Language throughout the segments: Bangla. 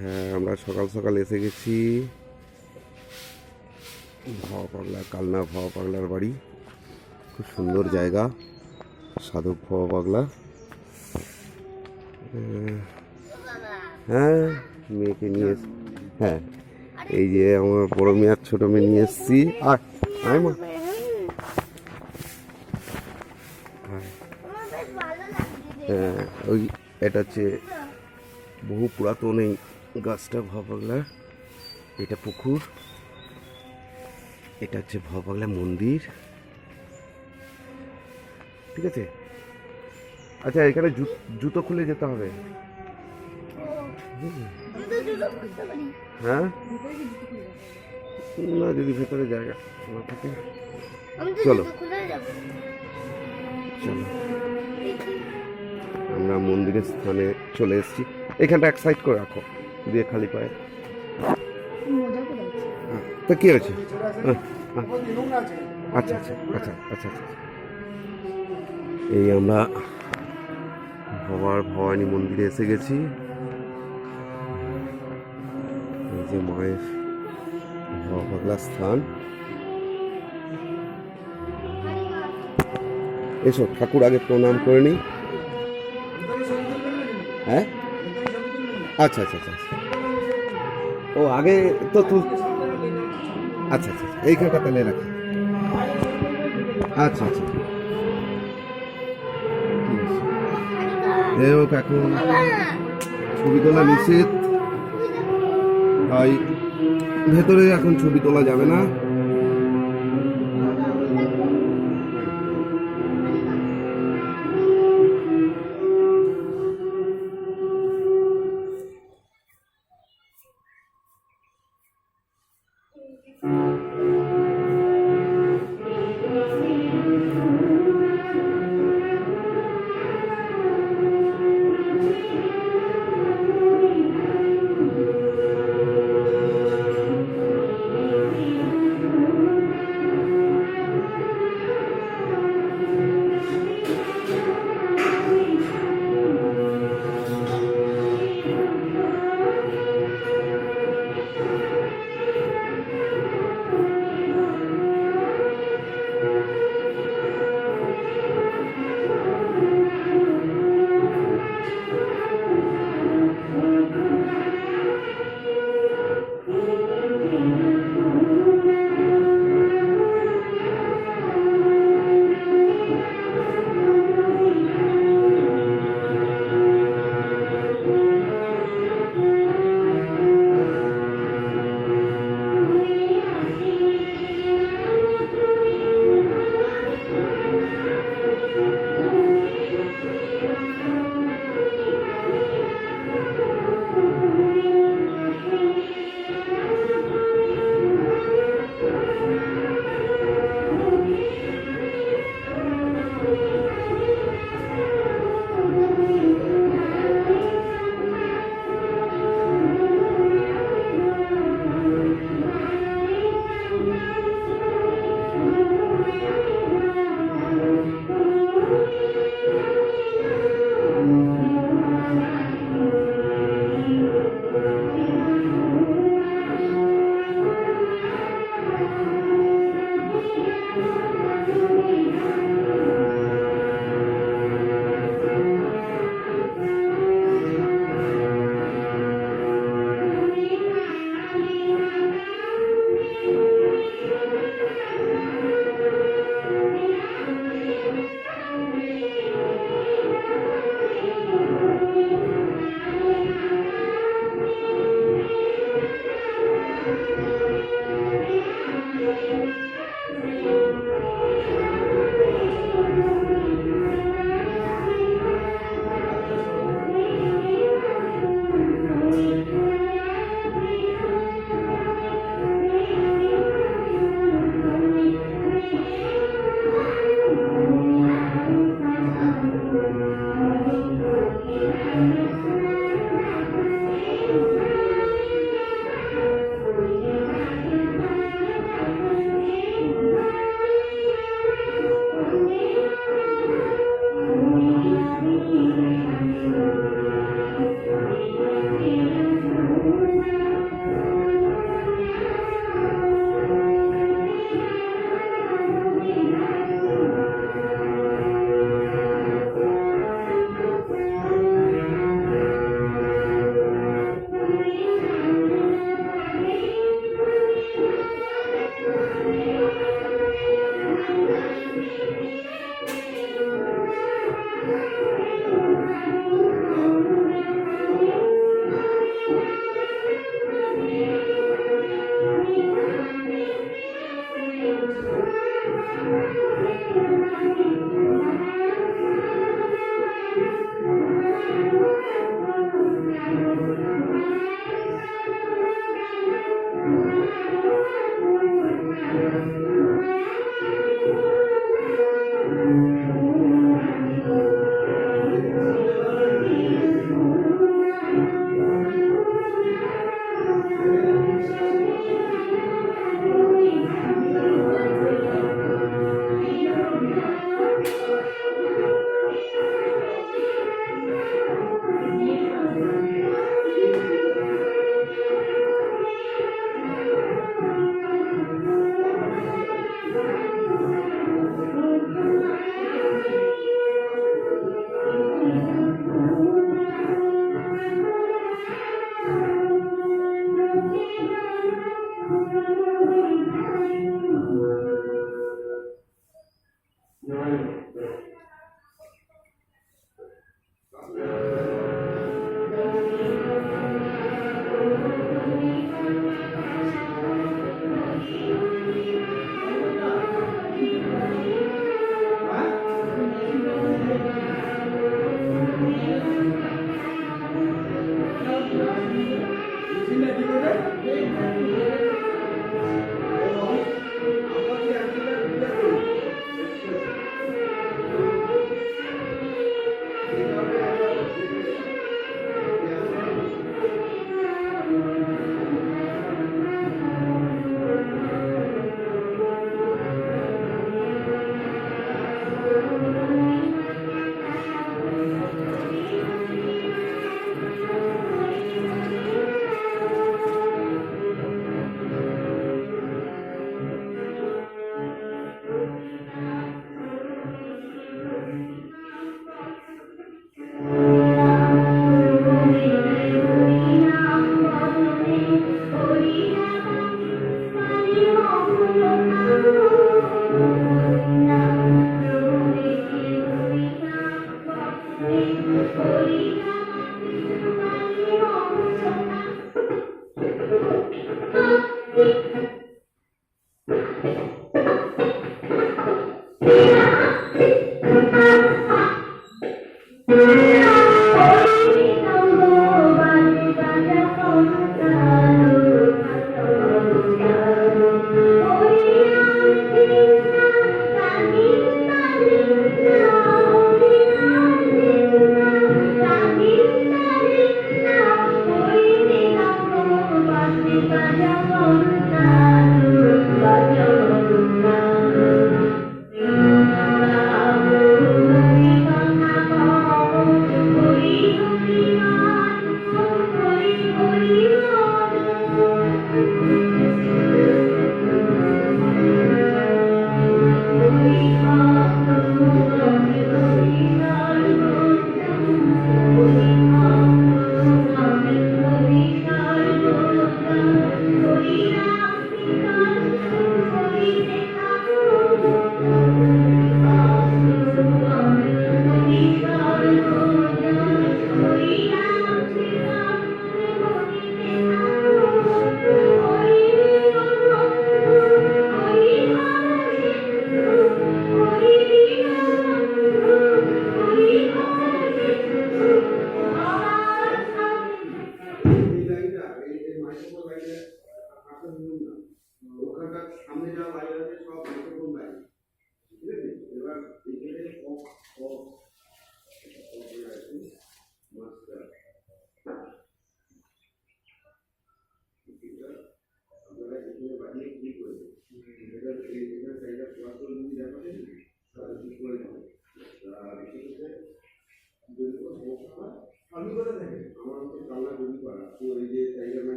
হ্যাঁ, আমরা সকাল সকাল এসে গেছি ভাওয়া পাগলা, কালনা ভাওয়া পাগলার বাড়ি। খুব সুন্দর জায়গা, সাধক ভাওয়া পাগলা। হ্যাঁ, মেয়েকে নিয়ে হ্যাঁ, এই যে আমার বড় মেয়ে আর ছোট মেয়ে নিয়ে এসছি। আর আয় মা, হ্যাঁ, ওই এটা হচ্ছে বহু পুরাতন এই গাছটা ভাওয়া পাগলা। এটা পুকুর, এটা হচ্ছে ভাওয়া পাগলা মন্দির। ঠিক আছে, আচ্ছা এখানে জুতো খুলে যেতে হবে। হ্যাঁ, না যদি ভেতরে জায়গা না থাকে চলো চলো, আমরা মন্দিরের স্থানে চলে এসেছি। এখানটা এক সাইড করে রাখো দিয়ে খালি পায়ে। তো কি হয়েছে? আচ্ছা আচ্ছা আচ্ছা আচ্ছা আচ্ছা, এই আমরা ভবানী মন্দিরে এসে গেছি। এই যে মায়ের ভাওয়া পাগলা স্থান। এসো, ঠাকুর আগে প্রণাম করে নিই। হ্যাঁ, আচ্ছা আচ্ছা আচ্ছা, ও আগে তো তুল। আচ্ছা আচ্ছা, এইখানটা তাহলে রাখি। আচ্ছা আচ্ছা, হোক, এখন ছবি তোলা নিষেধ, তাই ভেতরে এখন ছবি তোলা যাবে না।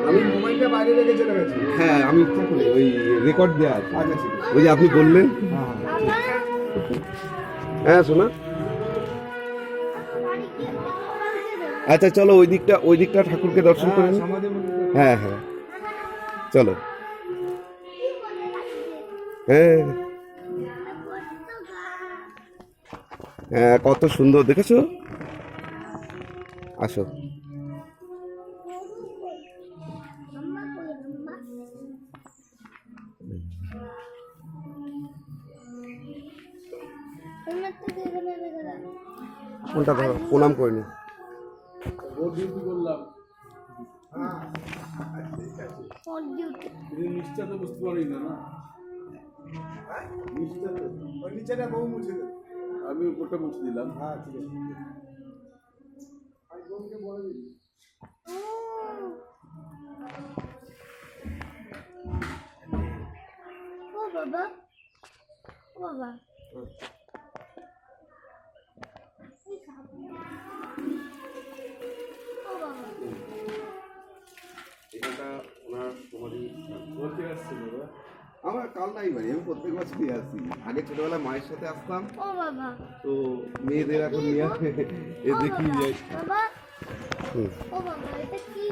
আমি মোবাইলটা বাইরে রেখে চলে গেছি। হ্যাঁ আমি ইচ্ছা করি ওই রেকর্ড দেওয়া আছে। আচ্ছা ঠিক আছে। ওই যে আপনি বললেন। হ্যাঁ হ্যাঁ শোনা। আচ্ছা চলো ওই দিকটা ঠাকুরকে দর্শন করে নিই। সমাধি মন্দির। হ্যাঁ হ্যাঁ চলো। হ্যাঁ হ্যাঁ কত সুন্দর দেখেছো, আসো। কোনটা ধরো, প্রণাম করে নি। ওর ডিউটি করলাম। নিশ্চয় তো বুঝতে পারি না না। নিশ্চয় তো ওই নিচেটা বউ মুছে দেবে। আমি উপরটা মুছে দিলাম। হ্যাঁ ঠিক আছে। আমি বউকে বলে দিই। ও বাবা, ও বাবা। ও বাবা। এটা ওনার সমাধি। বলতে আসছিল বাবা। আমার কাল নাই বাড়ি, আমি প্রত্যেক বছরই আসি। আগে ছোটবেলায় মায়ের সাথে আসতাম, ও বাবা। তো মেয়েদের এখন নিয়ে আসে এ দেখি যাই। বাবা, হুম, ও বাবা, এটা কি?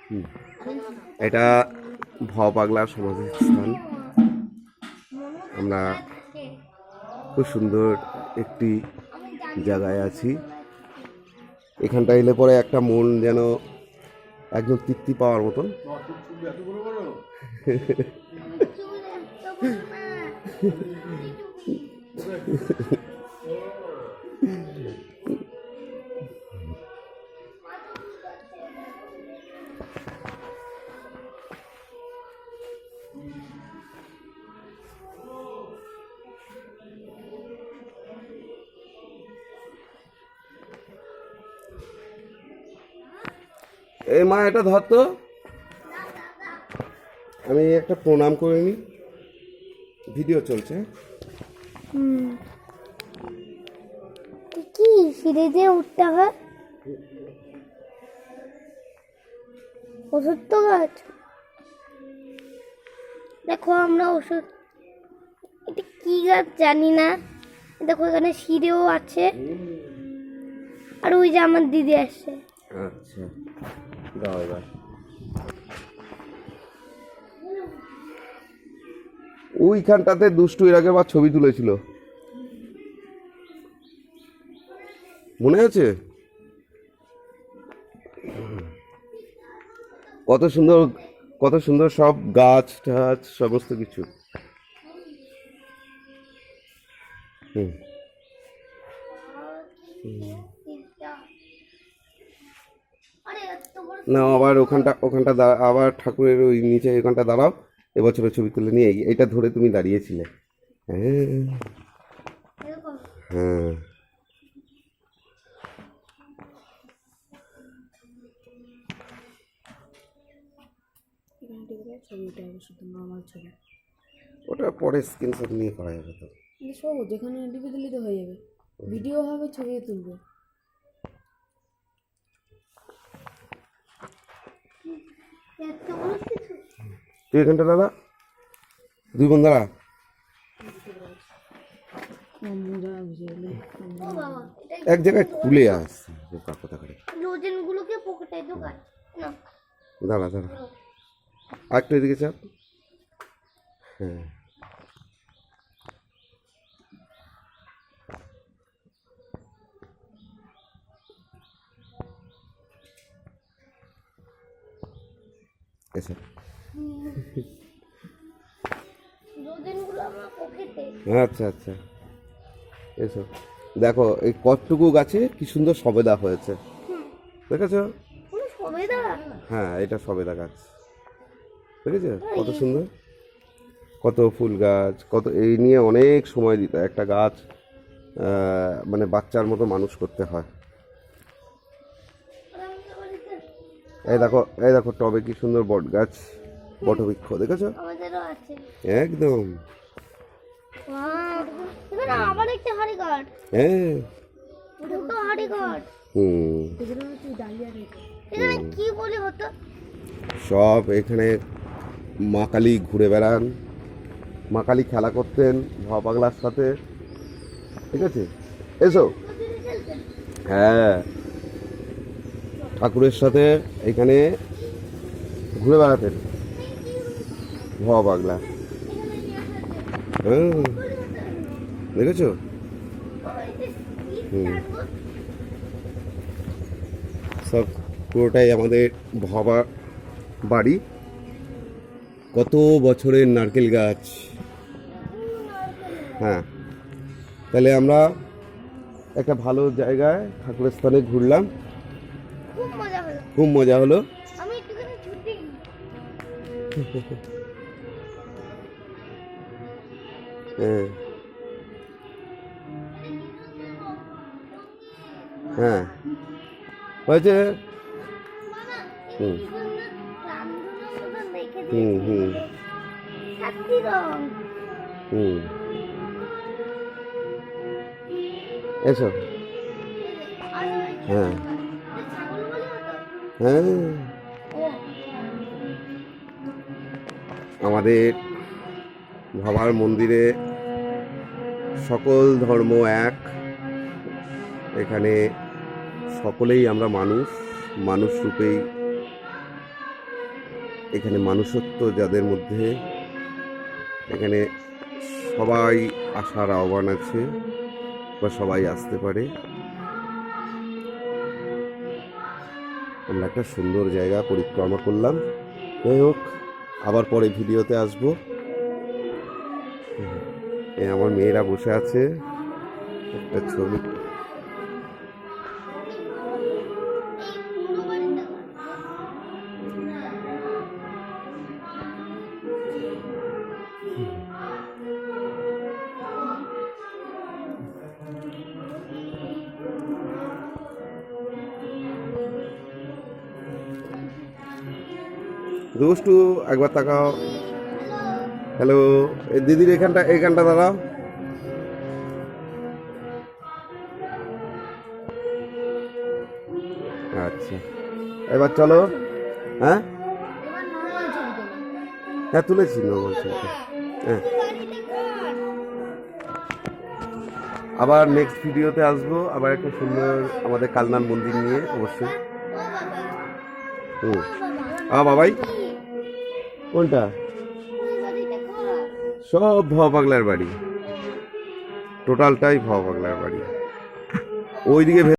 হুম। এটা পাগলা সমাধি স্থান। আমরা খুব সুন্দর একটি জায়গায় আছি। এখানটা এলে পরে একটা মন যেন একদম তৃপ্তি পাওয়ার মতন। এত বড় বড় চুল এত বড় না। এই মা এটা ধর তো, আমি একটা প্রণাম করে নিই, ভিডিও চলছে। কি সিঁড়ি দিয়ে উঠতে হবে? ওষুধ তো গাছ। দেখো আমরা ওষুধ, এটা কি গাছ জানি না। দেখো এখানে সিঁড়িও আছে, আর ওই যে আমার দিদি আসছে। আচ্ছা দাও এবার। ওইখানটাতে দুষ্টু এর আগে বার ছবি তুলেছিল, মনে আছে? কত সুন্দর সব গাছ টাছ সমস্ত কিছু। হুম, আরে এত বড় না আবার ওখানটা আবার ঠাকুরের ওই নিচে ওখানটা দাঁড়াও, এবছরের ছবি তুলে নিয়ে এটা ধরে তুমি দাঁড়িয়েছিলে। হ্যাঁ এরকম। হ্যাঁ ছবিটা শুধু নর্মাল ছবি, ওটা পরে স্ক্রিনশট নিয়ে করা যাবে তো। কিন্তু সহজ, যেখানে ডিপে দিলে তো হয়ে যাবে, ভিডিও হবে ছবি তুলবে। এত বড় কিছু? তুই এখানটা দাদা, দুই বোন দাঁড়া। ও বাবা, এটা এক জায়গায় খুলে আসছে কথা করে। লোজেনগুলোকে পকেটে ঢোকায় না। দাঁড়া দাঁড়া, আরেকটু এদিকে চাপ। হ্যাঁ, এসে লোজেনগুলো আমার পকেটে। আচ্ছা আচ্ছা, এসো। দেখো এই কতটুকু গাছে কি সুন্দর সবেদা হয়েছে, দেখেছো? কোনো সবেদা? হ্যাঁ, এটা সবেদা গাছ, দেখেছো কত সুন্দর, কত ফুল গাছ, কত এই নিয়ে অনেক সময় দিতে হয়। একটা গাছ মানে বাচ্চার মতো মানুষ করতে হয়। এই দেখো টবে কি সুন্দর বট গাছ, বটবৃক্ষ, দেখেছো? আমাদেরও আছে। একদম। ওয়াও, এখানে আবার একটা হাড়ি কাঠ, হ্যাঁ, দুটো হাড়ি কাঠ। এখানে কি বলে হতো? সব এখানে মা কালী ঘুরে বেড়ান, মা কালী খেলা করতেন ভবা পাগলার সাথে, ঠিক আছে? এসো। হ্যাঁ, ঠাকুরের সাথে এখানে ঘুরে বেড়াতেন ভবা পাগলা। হ্যাঁ, দেখেছো? সব পুরোটাই আমাদের ভবা বাড়ি। কত বছরের নারকেল গাছ। হ্যাঁ, তাহলে আমরা একটা ভালো জায়গায় ঠাকুরের স্থানে ঘুরলাম, খুব মজা হলো। খুব মজা হলো। আমি একটুখানি ছুটি। হ্যাঁ হ্যাঁ, হয়েছে। হুম হুম হুম হুম, এসো। হ্যাঁ হ্যাঁ, আমাদের ভবার মন্দিরে সকল ধর্ম এক। এখানে সকলেই আমরা মানুষ, মানুষ রূপেই এখানে মানুষত্ব যাদের মধ্যে, এখানে সবাই আসার আহ্বান আছে বা সবাই আসতে পারে। আমরা একটা সুন্দর জায়গা পরিক্রমা করলাম। যাই হোক, আবার পরে ভিডিওতে আসবো। আমার মেয়েরা বসে আছে, একটা ছবি। দুষ্টু একবার তাকাও। হ্যালো, এই দিদির এখানটা দাঁড়াও। আচ্ছা, এবার চলো। হ্যাঁ হ্যাঁ, তুলেছি নর্মাল ছবিটা। হ্যাঁ, আবার নেক্সট ভিডিওতে আসবো, আবার একটা সুন্দর আমাদের কালনার মন্দির নিয়ে অবশ্যই। হুম, বাবাই কোনটা? সব ভবা পাগলার বাড়ি, টোটালটাই ভবা পাগলার বাড়ি। ওইদিকে